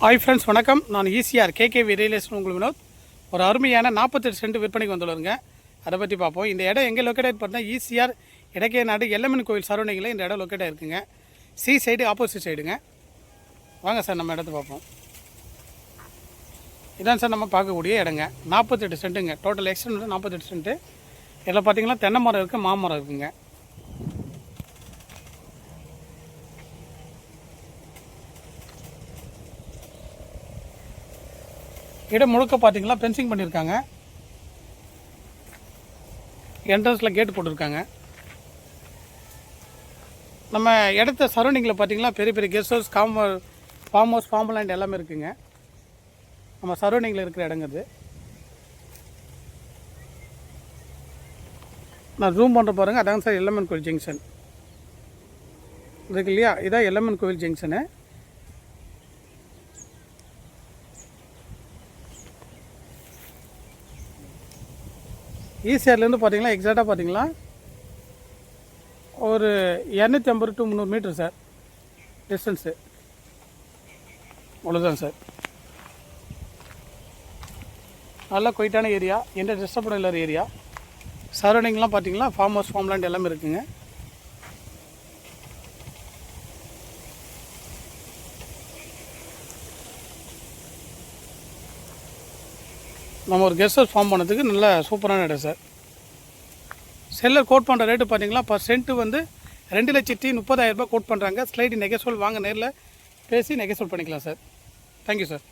Hi friends, வணக்கம். நான் ECR KKV ரியலேஷன் உங்கள் வினோத். ஒரு அருமையான 48 சென்ட் விற்பனைக்கு வந்துள்ளதுங்க. அதை பற்றி பார்ப்போம். இந்த இடம் எங்கே லொக்கேட் பார்த்தீங்கன்னா ஈசிஆர் இடக்கே நாடு எல்லம்மன் கோவில் சரௌண்டிங்கில் இந்த இடம் லொக்கேட் இருக்குங்க. சி சைடு ஆப்போசிட் சைடுங்க. வாங்க சார், நம்ம இடத்த பார்ப்போம். இதான் சார் நம்ம பார்க்கக்கூடிய இடங்க. 48 சென்ட்டுங்க. Total extend 48 cent. இதில் பார்த்தீங்கன்னா தென்னை மரம் இருக்குது, மாமரம் இருக்குங்க. இடம் முழுக்க பார்த்தீங்கன்னா ஃபென்சிங் பண்ணியிருக்காங்க. என்ட்ரன்ஸில் கேட்டு போட்டிருக்காங்க. நம்ம இடத்த சரௌண்டிங்கில் பார்த்தீங்கன்னா பெரிய பெரிய guest house, farm house, farm land எல்லாமே இருக்குங்க. நம்ம சரௌண்டிங்கில் இருக்கிற இடங்கிறது. நான் ஜூம் பண்ணுற பாருங்கள். அதாங்க சார் எல்லம்மன் கோவில் ஜங்ஷன் இருக்கு இல்லையா? இதான் எல்லம்மன் கோவில் ஜங்ஷனு. ஈசிஆர்லேருந்து பார்த்தீங்கன்னா எக்ஸாக்டாக பார்த்தீங்கன்னா ஒரு 250 to 300 மீட்டர் சார் டிஸ்டன்ஸு. அவ்வளோதான் சார். நல்லா குயிட்டான ஏரியா, எந்த டிஸ்டர்பும் இல்லாத ஏரியா. சரௌண்டிங்லாம் பார்த்தீங்கன்னா ஃபார்ம் ஹவுஸ், ஃபார்ம் லேண்ட் எல்லாமே இருக்குங்க. நம்ம ஒரு கெஸ்ட் ஹவுஸ் ஃபார்ம் பண்ணதுக்கு நல்ல சூப்பரான இடம் சார். செல்லர் கோட் பண்ணுற ரேட்டு பார்த்தீங்கன்னா பர் சென்ட்டு வந்து 2,30,000 கோட் பண்ணுறாங்க. ஸ்லைடு நெகசோல் வாங்க நேரில் பேசி நெகசோல் பண்ணிக்கலாம் சார். Thank you sir.